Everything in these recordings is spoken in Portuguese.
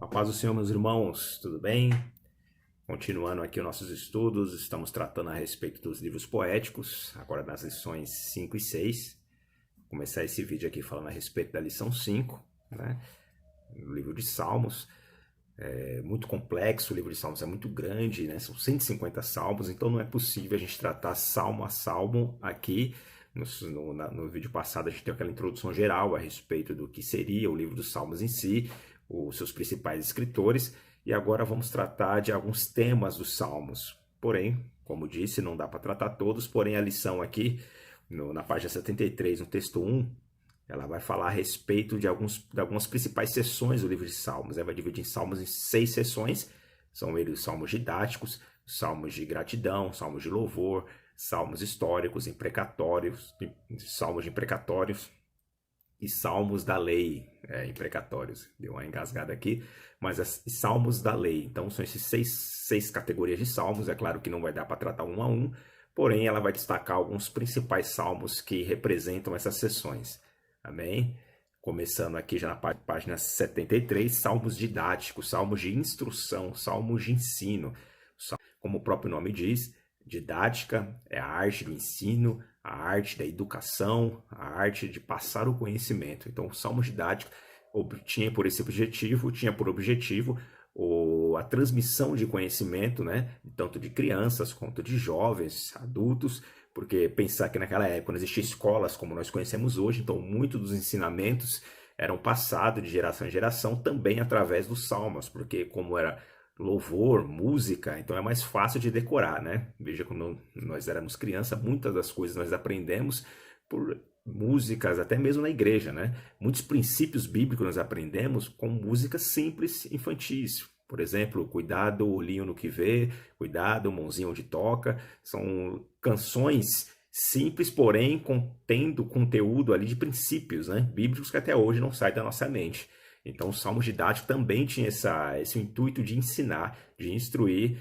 A paz do Senhor, meus irmãos, tudo bem? Continuando aqui os nossos estudos, estamos tratando a respeito dos livros poéticos, agora nas lições 5 e 6. Vou começar esse vídeo aqui falando a respeito da lição 5, né? No livro de Salmos. É muito complexo, o livro de Salmos é muito grande, né? São 150 salmos, então não é possível a gente tratar salmo a salmo aqui. No vídeo passado a gente tem aquela introdução geral a respeito do que seria o livro dos Salmos em si, os seus principais escritores, e agora vamos tratar de alguns temas dos Salmos. Porém, como disse, não dá para tratar todos, porém a lição aqui, na página 73, no texto 1, ela vai falar a respeito de algumas principais seções do livro de Salmos. Ela vai dividir em Salmos em 6 seções. São eles os salmos didáticos, salmos de gratidão, salmos de louvor, salmos históricos, imprecatórios, salmos de imprecatórios e salmos da lei, imprecatórios. Deu uma engasgada aqui, mas salmos da lei. Então são esses seis categorias de salmos. É claro que não vai dar para tratar um a um, porém ela vai destacar alguns principais salmos que representam essas seções. Amém? Começando aqui já na página 73, salmos didáticos, salmos de instrução, salmos de ensino. Como o próprio nome diz, didática é a arte do ensino, a arte da educação, a arte de passar o conhecimento. Então, o salmo didático tinha por objetivo a transmissão de conhecimento, né? Tanto de crianças quanto de jovens, adultos, porque pensar que naquela época não existiam escolas como nós conhecemos hoje, então muitos dos ensinamentos eram passados de geração em geração também através dos salmos, porque como era louvor, música, então é mais fácil de decorar, né? Veja, quando nós éramos criança, muitas das coisas nós aprendemos por músicas, até mesmo na igreja, né? Muitos princípios bíblicos nós aprendemos com músicas simples infantis. Por exemplo, cuidado, olhinho no que vê, cuidado, mãozinha onde toca. São canções simples, porém contendo conteúdo ali de princípios, né? Bíblicos que até hoje não saem da nossa mente. Então, o Salmo didático também tinha esse intuito de ensinar, de instruir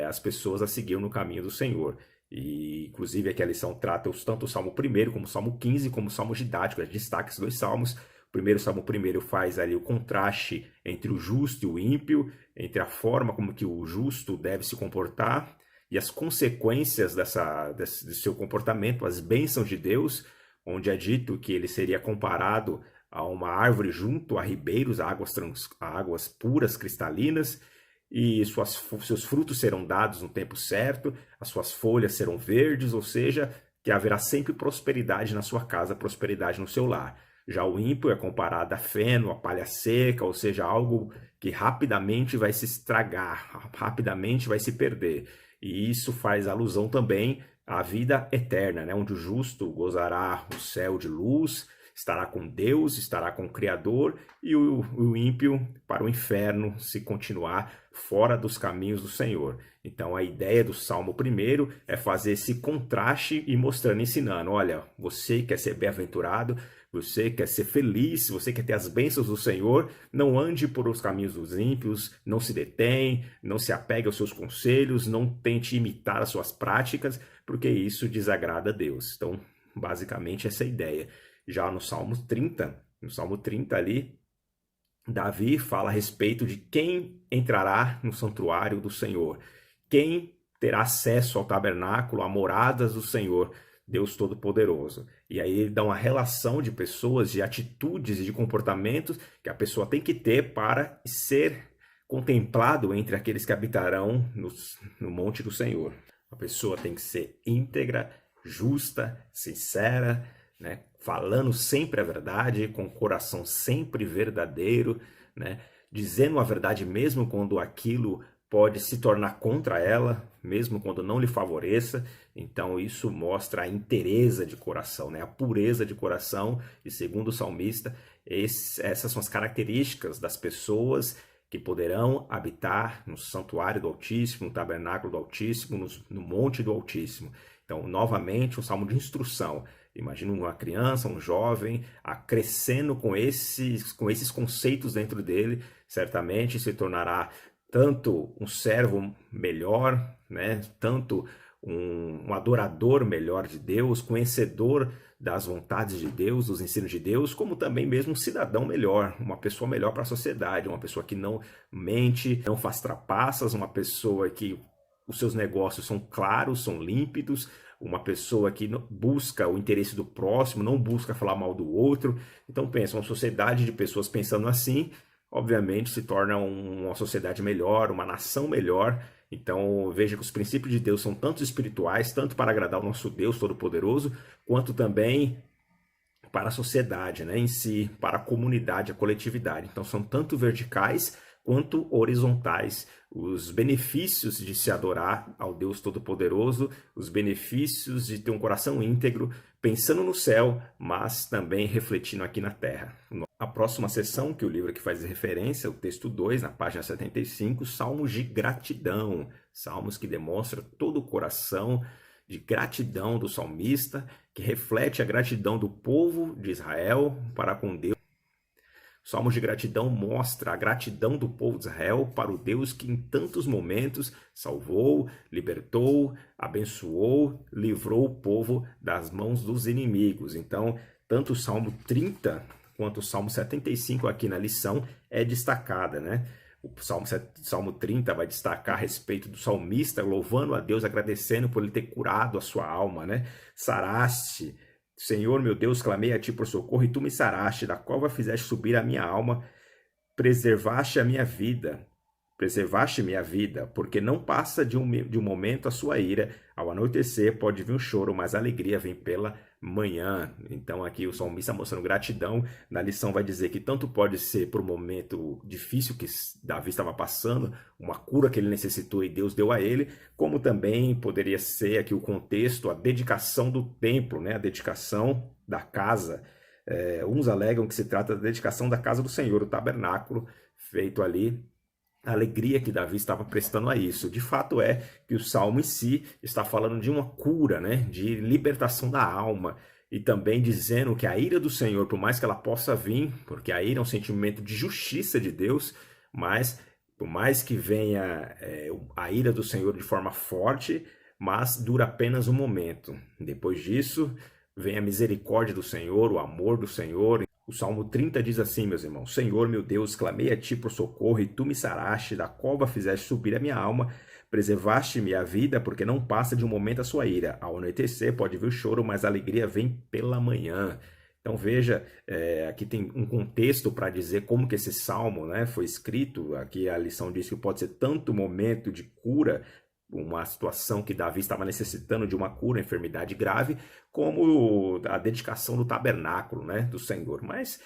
as pessoas a seguir no caminho do Senhor. E, inclusive, aqui a lição trata tanto o Salmo 1 como o Salmo 15, como o Salmo didático. Destaca esses dois salmos. O Salmo 1 faz ali o contraste entre o justo e o ímpio, entre a forma como que o justo deve se comportar e as consequências desse seu comportamento, as bênçãos de Deus, onde é dito que ele seria comparado a uma árvore junto a ribeiros, a águas puras, cristalinas, e seus frutos serão dados no tempo certo, as suas folhas serão verdes, ou seja, que haverá sempre prosperidade na sua casa, prosperidade no seu lar. Já o ímpio é comparado a feno, a palha seca, ou seja, algo que rapidamente vai se estragar, rapidamente vai se perder. E isso faz alusão também à vida eterna, né? Onde o justo gozará o céu de luz, estará com Deus, estará com o Criador, e o ímpio para o inferno, se continuar fora dos caminhos do Senhor. Então a ideia do Salmo 1 é fazer esse contraste e mostrando, ensinando, olha, você quer ser bem-aventurado, você quer ser feliz, você quer ter as bênçãos do Senhor, não ande por os caminhos dos ímpios, não se detém, não se apegue aos seus conselhos, não tente imitar as suas práticas, porque isso desagrada a Deus. Então, basicamente essa é a ideia. Já no Salmo 30 ali, Davi fala a respeito de quem entrará no santuário do Senhor, quem terá acesso ao tabernáculo, a moradas do Senhor, Deus Todo-Poderoso. E aí ele dá uma relação de pessoas, de atitudes e de comportamentos que a pessoa tem que ter para ser contemplado entre aqueles que habitarão no monte do Senhor. A pessoa tem que ser íntegra, justa, sincera, né? Falando sempre a verdade, com o coração sempre verdadeiro, né? Dizendo a verdade mesmo quando aquilo pode se tornar contra ela, mesmo quando não lhe favoreça. Então isso mostra a inteireza de coração, né? A pureza de coração. E segundo o salmista, essas são as características das pessoas que poderão habitar no santuário do Altíssimo, no tabernáculo do Altíssimo, no monte do Altíssimo. Então, novamente, um salmo de instrução. Imagina uma criança, um jovem, crescendo com esses conceitos dentro dele, certamente se tornará tanto um servo melhor, né? Tanto um adorador melhor de Deus, conhecedor das vontades de Deus, dos ensinos de Deus, como também mesmo um cidadão melhor, uma pessoa melhor para a sociedade, uma pessoa que não mente, não faz trapaças, uma pessoa que os seus negócios são claros, são límpidos, uma pessoa que busca o interesse do próximo, não busca falar mal do outro. Então pensa, uma sociedade de pessoas pensando assim, obviamente se torna uma sociedade melhor, uma nação melhor. Então veja que os princípios de Deus são tanto espirituais, tanto para agradar o nosso Deus Todo-Poderoso, quanto também para a sociedade, né, em si, para a comunidade, a coletividade. Então são tanto verticais quanto horizontais. Os benefícios de se adorar ao Deus Todo-Poderoso, os benefícios de ter um coração íntegro, pensando no céu, mas também refletindo aqui na terra. A próxima sessão, que o livro que faz referência, o texto 2, na página 75, Salmos de gratidão. Salmos que demonstram todo o coração de gratidão do salmista, que reflete a gratidão do povo de Israel para com Deus. Salmos de gratidão mostra a gratidão do povo de Israel para o Deus que em tantos momentos salvou, libertou, abençoou, livrou o povo das mãos dos inimigos. Então, tanto o Salmo 30 quanto o Salmo 75 aqui na lição é destacada, né? O Salmo 30 vai destacar a respeito do salmista louvando a Deus, agradecendo por ele ter curado a sua alma, né? Saraste, Senhor meu Deus, clamei a ti por socorro e tu me saraste, da cova fizeste subir a minha alma, preservaste minha vida, porque não passa de um momento a sua ira, ao anoitecer pode vir um choro, mas a alegria vem pela manhã. Então aqui o salmista mostrando gratidão, na lição vai dizer que tanto pode ser por um momento difícil que Davi estava passando, uma cura que ele necessitou e Deus deu a ele, como também poderia ser aqui o contexto, a dedicação do templo, né? A dedicação da casa. Uns alegam que se trata da dedicação da casa do Senhor, o tabernáculo feito ali, a alegria que Davi estava prestando a isso. De fato é que o Salmo em si está falando de uma cura, né? De libertação da alma, e também dizendo que a ira do Senhor, por mais que ela possa vir, porque a ira é um sentimento de justiça de Deus, mas por mais que venha a ira do Senhor de forma forte, mas dura apenas um momento. Depois disso, vem a misericórdia do Senhor, o amor do Senhor. O Salmo 30 diz assim, meus irmãos: Senhor, meu Deus, clamei a ti por socorro e tu me saraste, da cova fizeste subir a minha alma, preservaste-me a vida, porque não passa de um momento a sua ira. Ao anoitecer pode vir o choro, mas a alegria vem pela manhã. Então veja, aqui tem um contexto para dizer como que esse salmo, né, foi escrito. Aqui a lição diz que pode ser tanto momento de cura, uma situação que Davi estava necessitando de uma cura, enfermidade grave, como a dedicação do tabernáculo, né, do Senhor. Mas,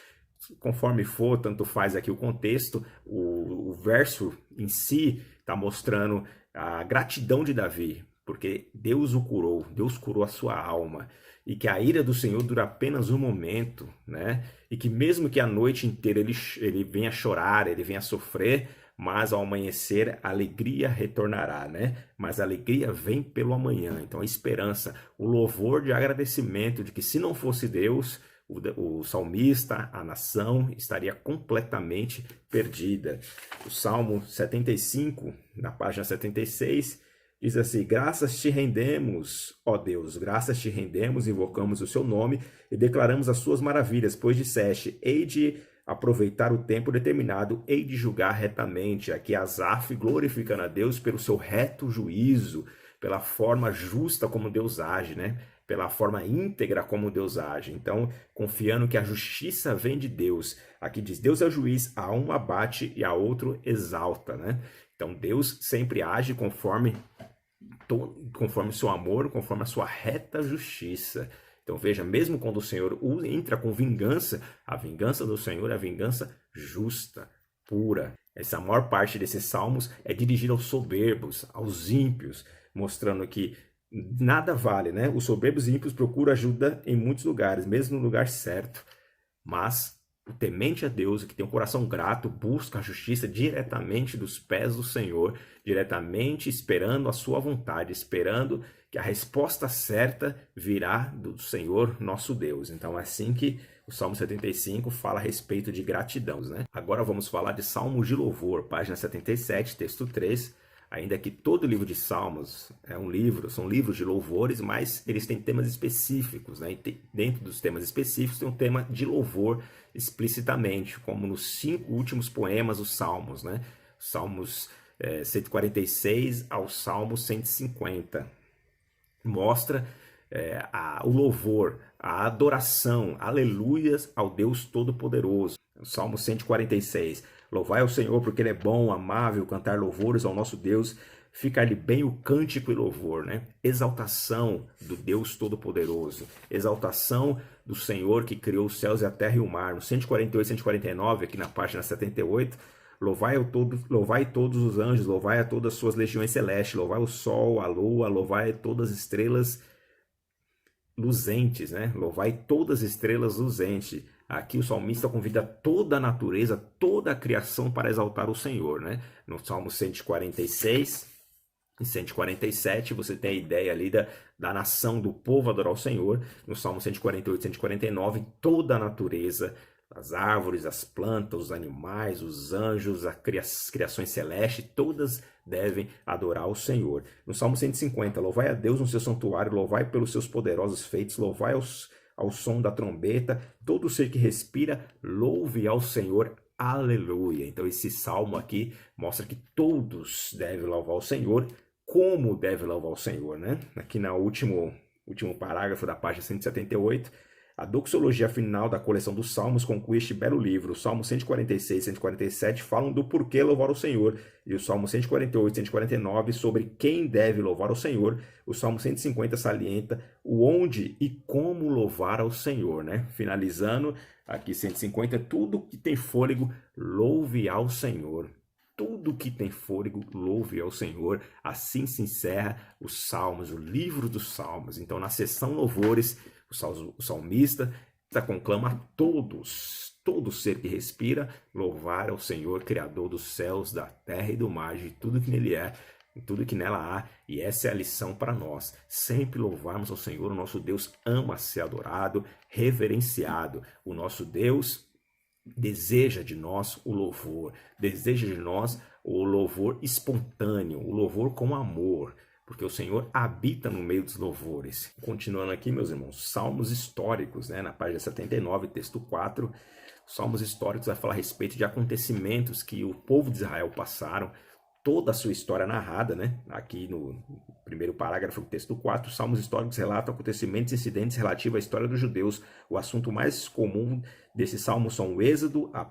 conforme for, tanto faz aqui o contexto, o verso em si está mostrando a gratidão de Davi, porque Deus o curou, Deus curou a sua alma, e que a ira do Senhor dura apenas um momento, né? E que mesmo que a noite inteira ele venha chorar, ele venha sofrer, mas ao amanhecer a alegria retornará, né? Mas a alegria vem pelo amanhã. Então a esperança, o louvor de agradecimento de que se não fosse Deus, o salmista, a nação estaria completamente perdida. O Salmo 75, na página 76, diz assim: graças te rendemos, ó Deus, graças te rendemos, invocamos o seu nome e declaramos as suas maravilhas, pois disseste: hei de aproveitar o tempo determinado, hei de julgar retamente. Aqui Asaf glorificando a Deus pelo seu reto juízo, pela forma justa como Deus age, né? Pela forma íntegra como Deus age. Então, confiando que a justiça vem de Deus. Aqui diz: Deus é o juiz, a um abate e a outro exalta, né? Então, Deus sempre age conforme o seu amor, conforme a sua reta justiça. Então veja, mesmo quando o Senhor entra com vingança, a vingança do Senhor é a vingança justa, pura. Essa maior parte desses salmos é dirigida aos soberbos, aos ímpios, mostrando que nada vale, né? Os soberbos e ímpios procuram ajuda em muitos lugares, mesmo no lugar certo. Mas o temente a Deus, que tem um coração grato, busca a justiça diretamente dos pés do Senhor, diretamente esperando a sua vontade, esperando que a resposta certa virá do Senhor nosso Deus. Então é assim que o Salmo 75 fala a respeito de gratidão, né? Agora vamos falar de Salmos de Louvor, página 77, texto 3. Ainda que todo livro de Salmos são livros de louvores, mas eles têm temas específicos, né? E dentro dos temas específicos tem um tema de louvor explicitamente, como nos 5 últimos poemas dos Salmos, né? Salmos 146 ao Salmo 150. Mostra o louvor, a adoração, aleluias ao Deus Todo-Poderoso. Salmo 146, louvai ao Senhor porque Ele é bom, amável, cantar louvores ao nosso Deus, ficar-lhe bem o cântico e louvor, né? Exaltação do Deus Todo-Poderoso, exaltação do Senhor que criou os céus e a terra e o mar. No 148, 149, aqui na página 78, louvai todos os anjos, louvai a todas as suas legiões celestes, louvai o sol, a lua, louvai todas as estrelas luzentes, né? Louvai todas as estrelas luzentes. Aqui o salmista convida toda a natureza, toda a criação para exaltar o Senhor, né? No Salmo 146 e 147 você tem a ideia ali da nação, do povo adorar o Senhor. No Salmo 148 e 149, toda a natureza, as árvores, as plantas, os animais, os anjos, as criações celestes, todas devem adorar o Senhor. No Salmo 150, louvai a Deus no seu santuário, louvai pelos seus poderosos feitos, louvai ao som da trombeta, todo ser que respira, louve ao Senhor, aleluia. Então esse salmo aqui mostra que todos devem louvar o Senhor, como deve louvar o Senhor, né? Aqui no último parágrafo da página 178, a doxologia final da coleção dos Salmos conclui este belo livro. O Salmo 146 e 147 falam do porquê louvar o Senhor, e o Salmo 148 e 149 sobre quem deve louvar o Senhor. O Salmo 150 salienta o onde e como louvar ao Senhor, né? Finalizando, aqui 150, tudo que tem fôlego, louve ao Senhor. Tudo que tem fôlego, louve ao Senhor. Assim se encerra os Salmos, o livro dos Salmos. Então, na seção louvores, o salmista conclama a todos, todo ser que respira, louvar ao Senhor, Criador dos céus, da terra e do mar, de tudo que nele é, e tudo que nela há. E essa é a lição para nós, sempre louvarmos ao Senhor. O nosso Deus ama ser adorado, reverenciado. O nosso Deus deseja de nós o louvor, deseja de nós o louvor espontâneo, o louvor com amor, porque o Senhor habita no meio dos louvores. Continuando aqui, meus irmãos, salmos históricos, né? Na página 79, texto 4, salmos históricos vai falar a respeito de acontecimentos que o povo de Israel passaram, toda a sua história narrada, né? Aqui no primeiro parágrafo do texto 4, salmos históricos relatam acontecimentos e incidentes relativos à história dos judeus. O assunto mais comum desses salmos são o êxodo, a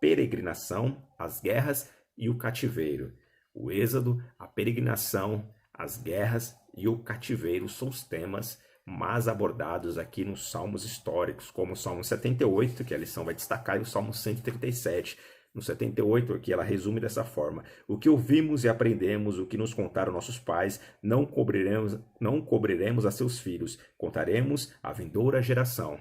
peregrinação, as guerras e o cativeiro. O êxodo, a peregrinação, as guerras e o cativeiro são os temas mais abordados aqui nos salmos históricos, como o Salmo 78, que a lição vai destacar, e o Salmo 137. No 78, aqui ela resume dessa forma: o que ouvimos e aprendemos, o que nos contaram nossos pais, não cobriremos a seus filhos, contaremos à vindoura geração.